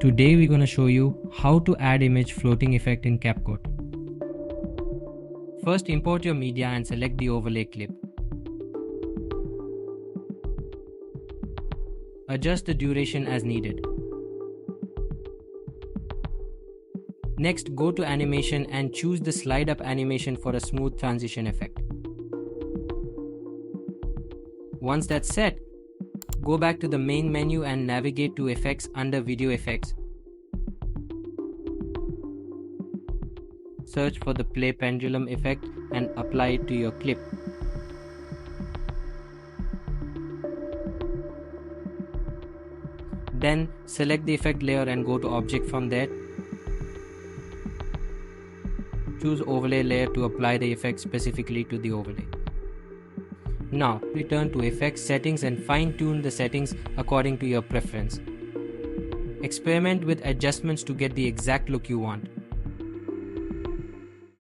Today we're gonna show you how to add image floating effect in CapCut. First, import your media and select the overlay clip. Adjust the duration as needed. Next, go to animation and choose the slide up animation for a smooth transition effect. Once that's set, go back to the main menu and navigate to Effects under Video Effects. Search for the play pendulum effect and apply it to your clip. Then select the effect layer and go to Object from there. Choose Overlay layer to apply the effect specifically to the overlay. Now return to Effects Settings and fine-tune the settings according to your preference. Experiment with adjustments to get the exact look you want.